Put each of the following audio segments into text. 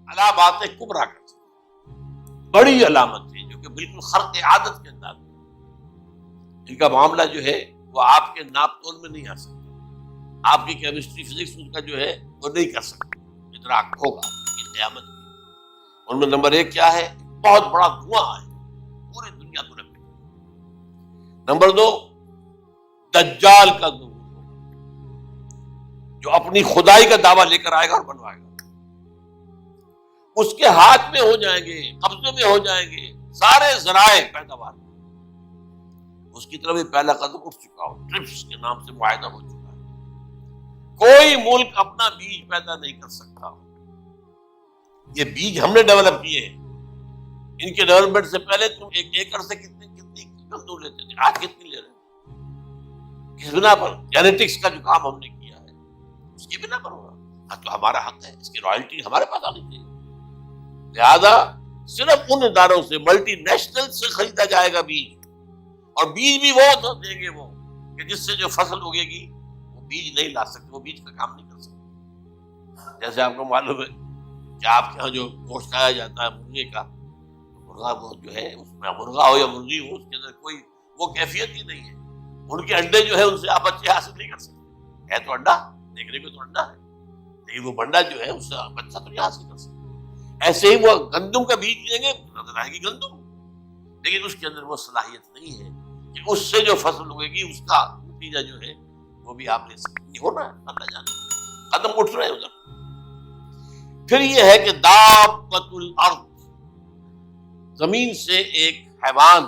علامات کبریٰ کا بڑی علامت ہے جو کہ بالکل خرق عادت کے انداز میں، ان کا معاملہ جو ہے وہ آپ کے ناپ تول میں نہیں آ سکتا، آپ کی کیمسٹری فزکس ان کا جو ہے وہ نہیں کر سکتا، ادراک ہوگا یہ قیامت کی۔ ان میں نمبر ایک کیا ہے؟ بہت بڑا دھواں ہے پوری دنیا کو رکھے۔ نمبر دو، دجال کا ظہور ہوگا جو اپنی خدائی کا دعویٰ لے کر آئے گا اور بنوائے گا، اس کے ہاتھ میں ہو جائیں گے، قبضے میں ہو جائیں گے سارے ذرائع پیداوار، اس کی طرف پہلا قدم اٹھ چکا ہو، ٹرپس کے نام سے معاہدہ ہو چکا ہے۔ کوئی ملک اپنا بیج پیدا نہیں کر سکتا، یہ بیج ہم نے ڈیولپ کیے ہیں، ان کے ڈیولپمنٹ سے پہلے تم ایک ایکڑ سے کتنی گندم لیتے تھے، آج کتنی لے رہے ہیں؟ کس بنا پر؟ جینیٹکس کا جو کام ہم نے کیا ہے اس کی بنا پر ہوگا، ہاں تو ہمارا حق ہے، اس کی رائلٹی ہمارے پاس آنی چاہیے۔ لہذا صرف ان اداروں سے، ملٹی نیشنل سے خریدا جائے گا بیج، اور بیج بھی وہ تو دیں گے وہ کہ جس سے جو فصل اگے گی وہ بیج نہیں لا سکتے، وہ بیج کا کام نہیں کر سکتے۔ جیسے آپ کو معلوم ہے کہ آپ کے یہاں جو گوشت کھایا جاتا ہے مرغے کا، مرغا وہ جو ہے اس میں مرغا ہو یا مرغی ہو اس کے اندر کوئی وہ کیفیت ہی نہیں ہے، ان کے انڈے جو ہے ان سے آپ بچے حاصل نہیں کر سکتے، ہے تو انڈا، دیکھنے میں تو انڈا ہے لیکن وہ بنڈا جو ہے اس سے بچہ تو نہیں حاصل کر سکتے۔ ایسے ہی وہ گندم کا بیج لیں گے نظر آئے گی گندم، لیکن اس کے اندر وہ صلاحیت نہیں ہے کہ اس سے جو فصل اگے گی اس کا نتیجہ جو ہے وہ بھی آپ لے سکتے۔ یہ ہو رہا ہے، اللہ جانے قدم اٹھ رہے ہیں ادھر۔ پھر یہ ہے کہ دابۃ الارض، زمین سے ایک حیوان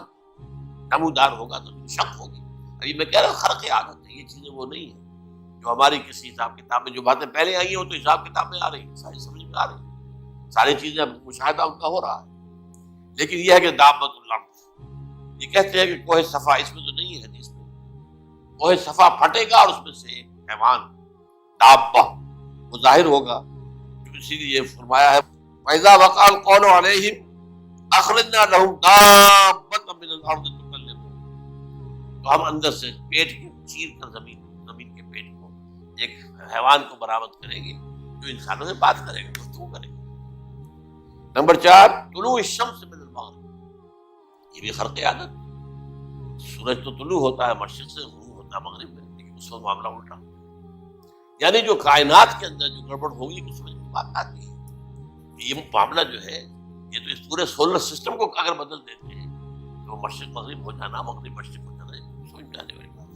نمودار ہوگا تو شق ہوگی۔ ابھی میں کہہ رہا ہوں خرق عادت ہے، یہ چیزیں وہ نہیں ہیں جو ہماری کسی حساب کتاب میں جو باتیں پہلے آئی ہیں وہ تو حساب کتاب میں آ رہی ہیں، ساری سمجھ میں آ رہی ہیں، ساری چیزیں اب مشاہدہ ان کا ہو رہا ہے۔ لیکن یہ ہے کہ دابۃ الارض، یہ کہتے ہیں کہ کوہ صفا، اس میں تو نہیں ہے حدیث میں، کوہ صفا پھٹے گا اور اس میں سے ایک حیوان دابہ وہ ظاہر ہوگا، اسی لیے فرمایا ہے فَإِذَا وَقَعَ الْقَوْلُ عَلَيْهِمْ اخرجنا لهم دابۃ من الارض تکلمهم، تو ہم اندر سے پیٹ کو چیر کر زمین کے پیٹ کو ایک حیوان کو برآمد کریں گے جو انسانوں سے بات کرے گا، گفتگو کرے گا۔ نمبر 4، طلوع الشمس من المغرب، یہ بھی خرق عادت، سورج تو طلوع ہوتا ہے مشرق سے، غروب ہوتا ہے مغرب میں، لیکن اس وقت معاملہ الٹا، یعنی جو کائنات کے اندر جو گڑبڑ ہوگی اس میں بات آتی ہے۔ یہ معاملہ جو ہے یہ تو اس پورے سولر سسٹم کو اگر بدل دیتے ہیں تو مشرق مغرب ہو جانا، مغرب مشرق ہو جانا، سمجھ میں آنے والی بات۔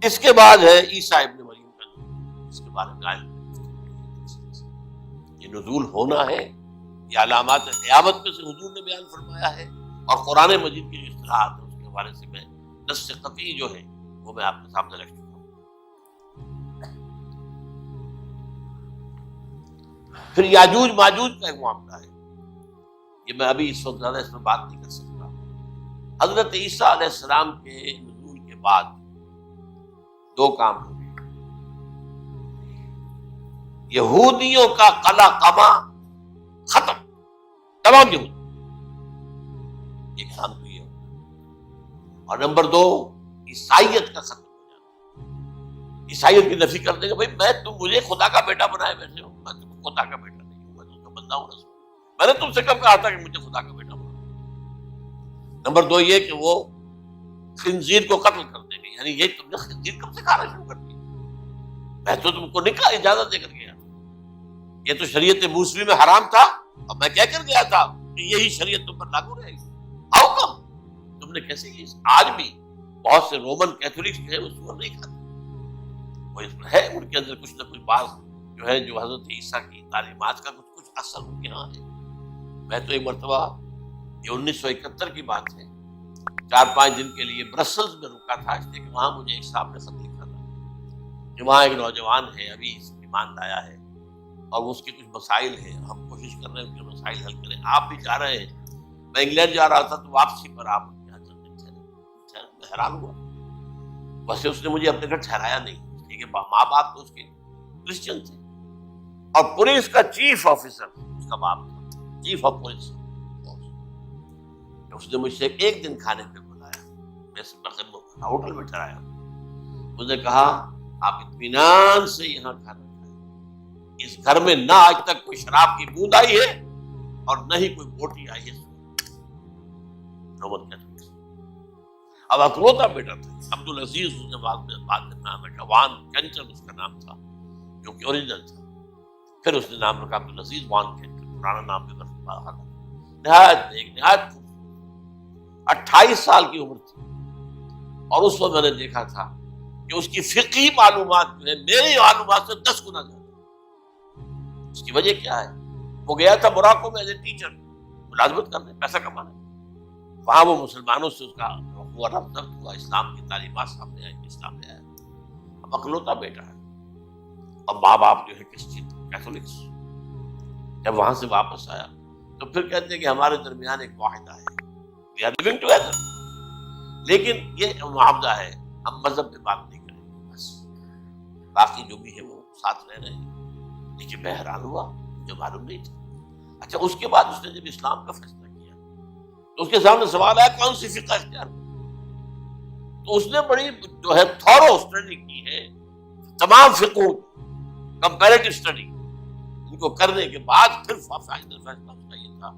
اس کے بعد ہے عیسیٰ ابن مریم کا نزول، اس کے بارے میں یہ نزول ہونا ہے، یہ علامات قیامت میں سے حضور نے بیان فرمایا ہے، اور قرآن مجید کی جو اصطلاحات ہیں اس کے حوالے سے میں نص قطعی جو ہے وہ میں آپ کے سامنے رکھ چکا ہوں۔ پھر یاجوج ماجوج کا ایک معاملہ ہے، یہ میں ابھی اس وقت زیادہ اس میں بات نہیں کر سکتا۔ حضرت عیسیٰ علیہ السلام کے نزول کے بعد دو کام ہوئے، یہودیوں کا قلع قمع ختم، تمام یہود، ایک کام تو یہ ہوگا، اور نمبر 2 عیسائیت کا ختم ہو جانا، عیسائیت کی نفی کر دیں گے، بھائی میں تم مجھے خدا کا بیٹا بنائے ویسے ہوں، میں تم خدا کا بیٹا نہیں ہوں، میں تم کا بندہ ہوں، رسول، میں نے تم سے کب کہا تھا کہ مجھے خدا کا بیٹا بنا۔ نمبر 2 یہ کہ وہ خنزیر کو قتل کر دیں گے، یعنی یہ تم نے خنزیر کب سے کھانا شروع کر دیا، میں تو تم کو نہیں کہا، اجازت دے کر گیا، یہ تو شریعت موسوی میں حرام تھا اور میں کہہ کر گیا تھا کہ یہی شریعت تم پر لاگو رہے گی، ہاؤ کم تم نے کیسے کی؟ آج بھی بہت سے رومن کیتھولکس جو ہے وہ سور نہیں کھاتے، وہ ہے ان کے اندر کچھ نہ کچھ بعض جو ہے جو حضرت عیسیٰ کی تعلیمات کا کچھ اثر ان کے ہاں ہے۔ میں تو ایک مرتبہ، یہ 1971 کی بات ہے، 4-5 دن کے لیے برسلز میں رکا تھا، اس لیے کہ وہاں مجھے ایک صاحب نے خط لکھا تھا کہ وہاں ایک نوجوان ہے، ابھی ایمان لایا ہے اور اس کے کچھ مسائل ہیں، ہم کوشش کر رہے ہیں ان کے مسائل حل کریں، آپ بھی جا رہے ہیں، میں انگلینڈ جا رہا تھا تو واپسی پر آپ یہاں چلتے تھے، میں حیران ہوا، ویسے اس نے مجھے اپنے گھر ٹھہرایا نہیں، اس لیے کہ ماں باپ تو اس کے کرسچن تھے، اور پولیس کا چیف آفیسر اس کا باپ تھا، چیف آف پولیس، اس نے مجھ سے ایک دن کھانے پہ بلایا، میں ہوٹل میں ٹھہرایا، مجھے کہا آپ اطمینان سے یہاں کھانا کھائیں، اس گھر میں نہ آج تک کوئی شراب کی بوند آئی ہے اور نہ ہی کوئی بوٹی آئی ہے. نوبت کیا تھی. اب اکلوتا بیٹا تھا عبدالعزیز، اس نے بعد میں نام رکھا، وان کینٹن اس کا نام تھا جو کہ اوریجنل تھا. پھر اس نے نام رکھا عبدالعزیز وان کینٹن، پرانا نام بھی برقرار. نہایت ایک نہایت 28 سال کی عمر تھی، اور اس وقت میں نے دیکھا تھا کہ اس کی فقہی معلومات جو ہے میری معلومات سے 10 گنا زیادہ. اس کی وجہ کیا ہے؟ وہ گیا تھا موراکو میں ایز اے ٹیچر ملازمت کرنے، پیسہ کمانے. وہاں وہ مسلمانوں سے اس کا ہوا رابطہ ہوا، اسلام کی تعلیمات سامنے آئی، اسلام لے آیا. اب اکلوتا بیٹا ہے، اور ماں باپ جو ہے کرسچن کیتھولکس. جب وہاں سے واپس آیا تو پھر کہتے ہیں کہ ہمارے درمیان ایک معاہدہ ہے، we are living together. لیکن یہ معاہدہ ہے ہم مذہب پہ بات نہیں کریں گے، بس باقی جو بھی ہے وہ ساتھ رہ رہے ہیں. لیکن میں حیران ہوا، مجھے معلوم نہیں تھا. اچھا اس کے بعد اس نے جب اسلام کا فیصلہ کیا تو اس کے سامنے سوال آیا کون سی فقہ اختیار کریں. تو اس نے بڑی جو ہے تھورو اسٹڈی کی ہے تمام فقہوں، کمپیریٹو اسٹڈی. ان کو کرنے کے بعد پھر فائنل فیصلہ اس کا یہ تھا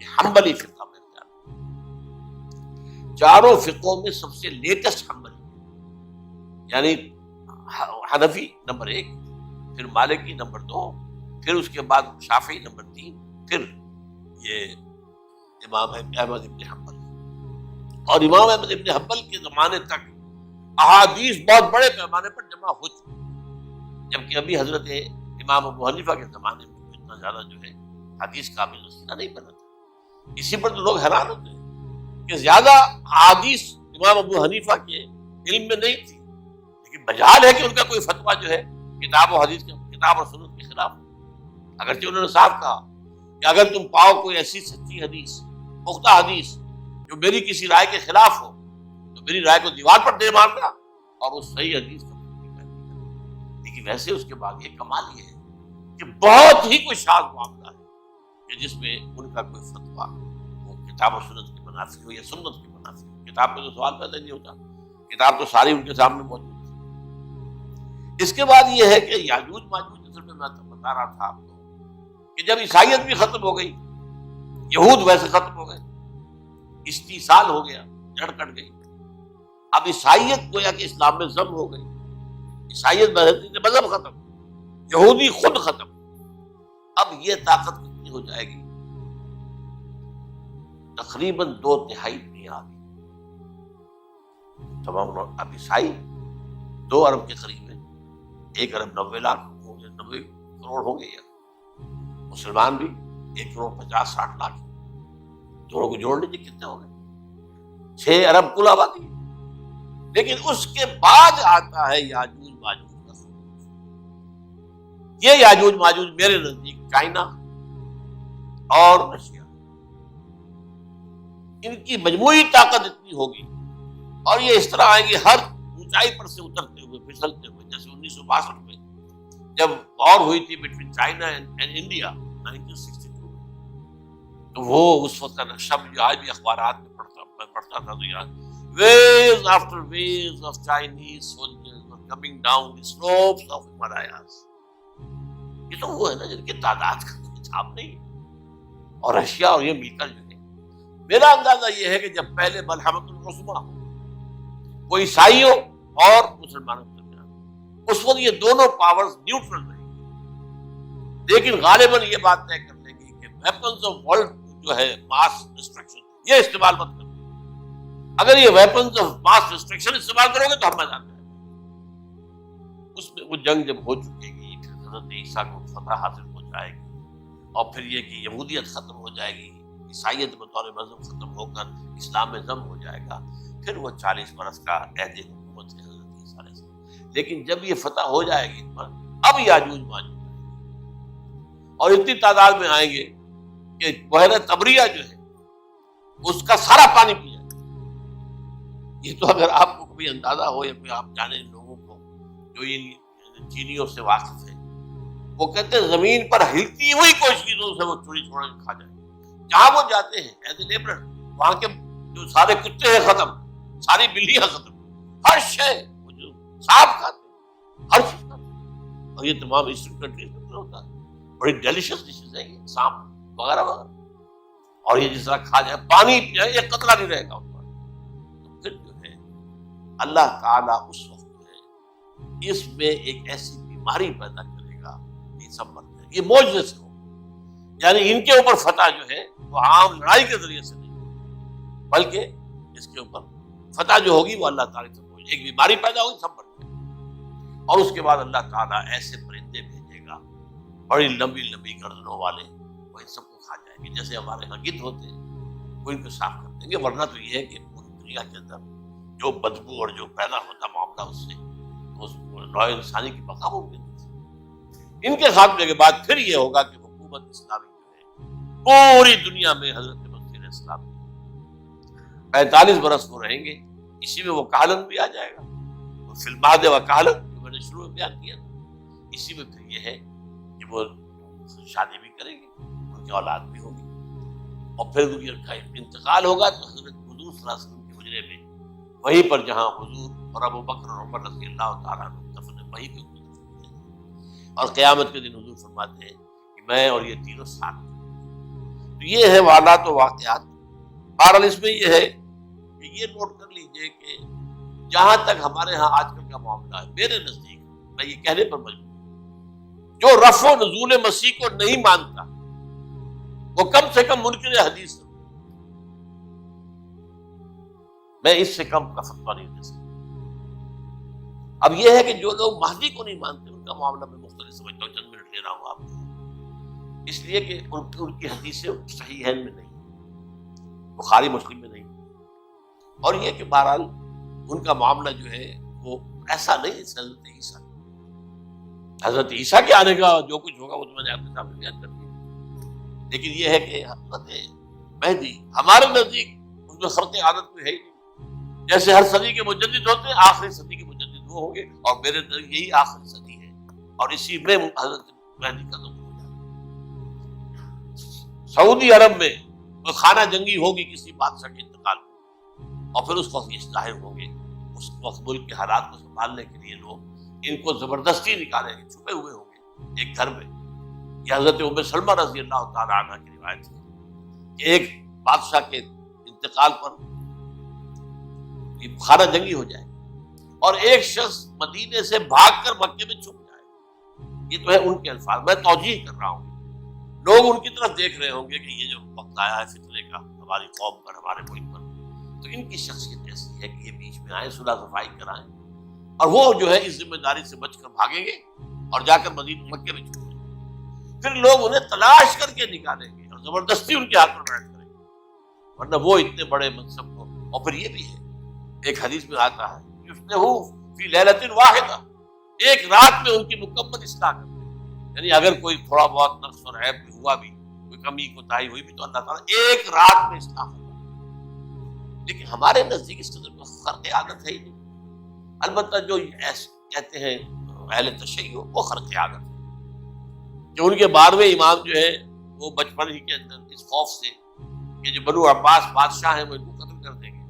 کہ حنبلی فقہ میں اختیار کریں. چاروں فقہوں میں سب سے لیٹسٹ حنبلی، یعنی حنفی نمبر 1، پھر مالکی نمبر 2، پھر اس کے بعد شافعی نمبر 3، پھر یہ امام احمد ابن حنبل. اور امام احمد ابن حنبل کے زمانے تک احادیث بہت بڑے پیمانے پر جمع ہو چکی، جبکہ ابھی حضرت امام ابو حنیفہ کے زمانے میں اتنا زیادہ جو ہے حدیث قابل ذخیرہ نہیں بنا تھا. اسی پر تو لوگ حیران ہوتے ہیں کہ زیادہ احادیث امام ابو حنیفہ کے علم میں نہیں تھی، لیکن مجال ہے کہ ان کا کوئی فتویٰ جو ہے کتاب و حدیث کے، کتاب اور سنت کے خلاف. اگرچہ انہوں نے صاف کہا کہ اگر تم پاؤ کوئی ایسی سچی حدیث، پختہ حدیث جو میری کسی رائے کے خلاف ہو تو میری رائے کو دیوار پر دے مارنا اور اس صحیح حدیث کو. لیکن ویسے اس کے بعد یہ کمال یہ ہے کہ بہت ہی کوئی شاذ معاملہ ہے کہ جس میں ان کا کوئی فتویٰ وہ کتاب و سنت کی منافی ہو یا سنت کی منافی ہو. کتاب پہ تو سوال پیدا نہیں ہوتا، کتاب تو ساری ان کے سامنے موجود ہے. اس کے بعد یہ ہے کہ یاجوج ماجوج، اصل میں بتا رہا تھا آپ کو کہ جب عیسائیت بھی ختم ہو گئی، یہود ویسے ختم ہو گئے، استیصال ہو گیا، جڑ کٹ گئی. اب عیسائیت گویا کہ اسلام میں ضم ہو گئی. عیسائیت مذہب ختم، یہودی خود ختم. اب یہ طاقت کتنی ہو جائے گی؟ تقریباً 2/3 دنیا کی تمام. اب عیسائی 2 ارب کے قریب ہے، 1 ارب 90 لاکھ ہوں گے، 90 کروڑ ہوں گے. یا مسلمان بھی 1 کروڑ 50-60 لاکھ. دونوں کو جوڑ لیجیے کتنے ہو گئے؟ 6 ارب کل آبادی. لیکن اس کے بعد آتا ہے یاجوج ماجوج کا سوال. یہ یاجوج ماجوج میرے نزدیک چائنا اور رشیا، ان کی مجموعی طاقت اتنی ہوگی اور یہ اس طرح آئیں گے ہر اونچائی پر سے اترتے ہوئے، پھسلتے ہوئے. جیسے 1962 میں جب وار ہوئی تھی بٹوین چائنا اینڈ انڈیا 1962 میں، تو وہ اس وقت کا نقشہ جو آج بھی اخبارات میں پڑھتا تھا تو یاد waves after waves of Chinese soldiers were coming down the slopes of Himalayas. یہ تو وہ ہے نا جن کی تعداد کا کوئی حساب نہیں. اور رشیا اور یہ مل کر جو ہے، میرا اندازہ یہ ہے کہ جب پہلے ملحمۃ العظمیٰ ہو، وہ عیسائیوں اور مسلمانوں کے درمیان، اس وقت یہ دونوں پاورز نیوٹرل رہیں. لیکن غالباً یہ بات طے کر لیں گی کہ ویپنز آف ورلڈ جو ہے ماس ڈسٹرکشن، یہ استعمال مت کرو. اگر یہ ویپنز آف ماس ڈسٹرکشن استعمال کرو گے تو ہم میدان میں آئیں گے. اس میں وہ جنگ جب ہو چکے گی، پھر حضرت عیسیٰ کو فتح حاصل ہو جائے گی، اور پھر یہ کہ یہودیت ختم ہو جائے گی، عیسائیت بطور مذہب ختم ہو کر اسلام میں ضم ہو جائے گا. پھر وہ 40 برس کا عہد حکومت ہے حضرت عیسیٰ علیہ السلام. لیکن جب یہ فتح ہو جائے گی پر اب یاجوج ماجوج اور اتنی تعداد میں آئیں گے کہ بحیرہ طبریہ جو ہے اس کا سارا پانی پی جائے. یہ تو اگر آپ کو کوئی اندازہ ہو یا کوئی آپ جانے لوگوں کو جو ان چینیوں سے واقف ہے، وہ کہتے ہیں زمین پر ہلتی ہوئی کوئی چیزوں سے وہ چوری چھوڑ کے کھا جائے. جہاں وہ جاتے ہیں ایز اے لیبرر، وہاں کے جو سارے کتے ہیں ختم، ساری بلیاں ختم، ہر شے وہ جو سانپ کھاتے ہیں، ہر چیز کھاتے ہیں. اور یہ تمام ایسٹرن کنٹریز میں ہوتا ہے، بڑی ڈیلیشیس ڈشز ہیں یہ، سانپ وغیرہ وغیرہ، اور یہ جس طرح کھا جائے، پانی پی جائے، ایک قطرہ نہیں رہے گا ان پر۔ تو پھر جو ہے اللہ تعالیٰ اس وقت جو ہے اس میں ایک ایسی بیماری پیدا کرے گا، یہ سب مر جائے، یہ معجزے سے ہو، یعنی ان کے اوپر فتح جو ہے وہ عام لڑائی کے ذریعے سے نہیں، بلکہ اس کے اوپر فتح جو ہوگی وہ اللہ تعالیٰ سے ہوگی، ایک بیماری پیدا ہوگی، سب مر جائے، اور اس کے بعد اللہ تعالیٰ ایسے پرندے بھیجے گا بڑی لمبی لمبی گردنوں والے، وہ ان سب کو کھا جائیں گے، جیسے ہمارے یہاں گدھ ہوتے ہیں وہ ان کو صاف کر دیں گے، ورنہ تو یہ ہے کہ پوری دنیا کے اندر جو بدبو اور جو پیدا ہوتا معاملہ اس سے اس نوع انسانی کی بقا ممکن نہیں۔ ان کے خاتمے کے بعد پھر یہ ہوگا کہ حکومت اسلامی جو ہے پوری دنیا میں حضرت مسیح علیہ السلام 45 برس وہ رہیں گے، اسی میں وہ کہلن بھی آ جائے گا، وہ فی المہد و کہلن جو میں نے شروع میں بیان کیا تھا، اسی میں پھر یہ ہے کہ وہ شادی بھی کریں گے، ان کی اولاد بھی ہوگی، اور پھر ان کا انتقال ہوگا تو حضرت حضور صلی اللہ علیہ وسلم کے حجرے میں، وہیں پر جہاں حضور اور ابو بکر اور عمر رضی اللہ تعالیٰ عنہ دفن ہیں، وہیں پہ دفن ہیں، اور قیامت کے دن حضور فرماتے ہیں کہ میں اور یہ تینوں ساتھ ہیں۔ تو یہ ہے واقعات و واقعات۔ بہرحال اس میں یہ ہے کہ یہ نوٹ کر لیجئے کہ جہاں تک ہمارے ہاں آج کل کا معاملہ ہے، میرے نزدیک میں یہ کہنے پر مجبور ہوں، جو رفع و نزول مسیح کو نہیں مانتا وہ کم سے کم منکر حدیث ہے، میں اس سے کم کا فتویٰ نہیں دے سکتا۔ اب یہ ہے کہ جو لوگ مہدی کو نہیں مانتے ان کا معاملہ میں مختلف سمجھتا ہوں، چند منٹ لے رہا ہوں آپ کو، اس لیے کہ ان کی حدیثیں صحیحین میں نہیں، بخاری مسلم میں نہیں، اور یہ کہ بہرحال ان کا معاملہ جو ہے وہ ایسا نہیں ہے حضرت عیسیٰ کے آنے کا جو کچھ ہوگا وہ تو میں نے آپ کے سامنے بیان کر دیا، لیکن یہ ہے کہ حضرت مہدی ہمارے نزدیک اس میں خرق عادت میں ہے ہی نہیں، جیسے ہر صدی کے مجدد ہوتے ہیں، آخری صدی کے مجدد وہ ہوں گے، اور میرے نزدیک یہی آخری صدی ہے، اور اسی میں حضرت مہدی کا ظہور ہو جائے۔ سعودی عرب میں کوئی خانہ جنگی ہوگی کسی بادشاہ کے انتقال میں، اور پھر اس وقت یہ ظاہر ہوں گے، اس وقت ملک کے حالات کو سنبھالنے کے لیے لوگ ان کو زبردستی نکالیں گے، چھپے ہوئے ہوں گے ایک گھر میں۔ یہ حضرت ام سلمہ رضی اللہ تعالی عنہ کی روایت ہے کہ ایک بادشاہ کے انتقال پر یہ خانہ جنگی ہو جائے اور ایک شخص مدینے سے بھاگ کر مکے میں چھپ جائے، یہ تو ہے ان کے الفاظ، میں توجیہ کر رہا ہوں، لوگ ان کی طرف دیکھ رہے ہوں گے کہ یہ جو وقت آیا ہے فتنے کا ہماری قوم پر، ہمارے ملک پر، تو ان کی شخصیت ایسی ہے کہ یہ بیچ میں آئیں، صلح صفائی کرائیں، اور وہ جو ہے اس ذمہ داری سے بچ کر بھاگیں گے اور جا کر مکے میں چھپ جائیں گے، پھر لوگ انہیں تلاش کر کے نکالیں گے اور زبردستی ان کے ہاتھ پر بیٹھ کریں گے، ورنہ وہ اتنے بڑے منصب کو۔ اور پھر یہ بھی ہے ایک حدیث میں آتا ہے فی لیلۃ واحدہ، ایک رات میں ان کی مکمل اصلاح کرتے ہیں، یعنی اگر کوئی تھوڑا بہت نقص اور عیب بھی ہوا بھی، کوئی کمی کوتاہی ہوئی بھی، تو اللہ تعالیٰ ایک رات میں اصلاح کرتا ہے۔ لیکن ہمارے نزدیک اس قدر خرق عادت ہے ہی نہیں، البتہ جو کہتے ہیں اہل تشیع وہ خرق عادت ہے کہ ان کے 12ویں امام جو ہے وہ بچپن ہی کے اندر اس خوف سے کہ جو بنو عباس بادشاہ ہیں وہ ان کو قتل کر دیں گے،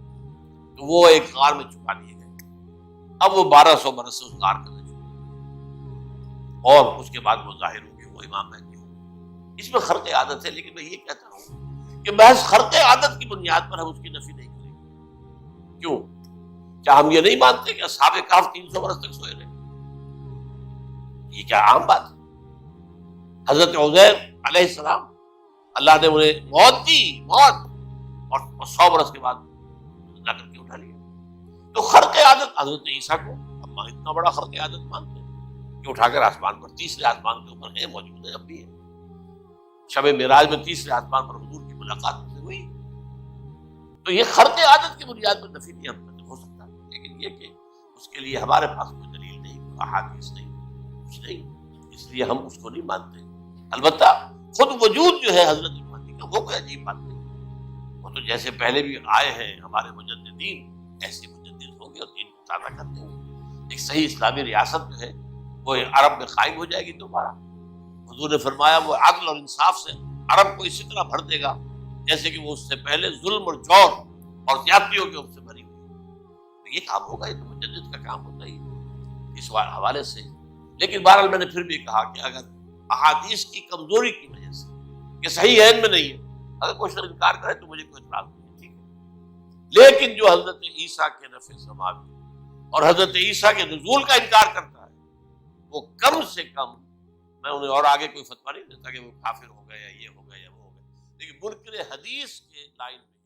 تو وہ ایک غار میں چھپا لیے گئے، اب وہ 1200 برس سے اس غار کے اندر چھپے، اور اس کے بعد وہ ظاہر ہوں گے، وہ امام مہدی ہوں گے۔ اس میں خرق عادت ہے، لیکن میں یہ کہتا ہوں کہ محض خرق عادت کی بنیاد پر ہم اس کی نفی نہیں کریں گے۔ کیوں؟ کیا ہم یہ نہیں مانتے کہ اصحاب کہف 300 برس تک سوئے رہے؟ یہ کیا عام بات ہے؟ حضرت عزیر علیہ السلام اللہ نے انہیں موت دی، موت، اور 100 برس کے بعد زندہ کر کے اٹھا لیا۔ تو خرق عادت حضرت عیسیٰ کو ہم اتنا بڑا خرق عادت مانتے ہیں کہ اٹھا کر آسمان پر، تیسرے آسمان کے اوپر ہے، موجود ہے، اب بھی ہے۔ شب معراج میں تیسرے آسمان پر حضور کی ملاقات سے ہوئی، تو یہ خرق عادت کی بنیاد پر نفی نہیں ہم ہو سکتا، لیکن یہ کہ اس کے لیے ہمارے پاس کوئی دلیل نہیں، کوئی احادیث نہیں، کچھ نہیں، اس لیے ہم اس کو نہیں مانتے۔ البتہ خود وجود جو ہے حضرت مہدی کا وہ کوئی عجیب بات نہیں، وہ تو جیسے پہلے بھی آئے ہیں ہمارے مجددین، ایسے مجدد ہوں گے اور دین کو تازہ کرتے ہوں گے۔ ایک صحیح اسلامی ریاست جو ہے وہ عرب میں قائم ہو جائے گی دوبارہ۔ حضور نے فرمایا وہ عدل اور انصاف سے عرب کو اسی طرح بھر دے گا جیسے کہ وہ اس سے پہلے ظلم اور جور اور زیادتیوں کے سے بھری ہوئی۔ تو یہ کام ہوگا، یہ تو مجدد کا کام ہوتا ہی ہے۔ اس حوالے سے لیکن بہرحال میں نے پھر بھی کہا کہ اگر احادیث کی کمزوری کی وجہ سے کہ صحیح عین میں نہیں ہے، اگر کوئی شخص انکار کرے تو مجھے کوئی اعتراض نہیں ہے، ٹھیک ہے، لیکن جو حضرت عیسیٰ کے نفی سماوی اور حضرت عیسیٰ کے نزول کا انکار کرتا ہے وہ کم سے کم، میں انہیں اور آگے کوئی فتویٰ نہیں دیتا کہ وہ کافر ہو گئے یا یہ ہو گئے یا وہ ہو گئے، لیکن منکر حدیث کے لائن میں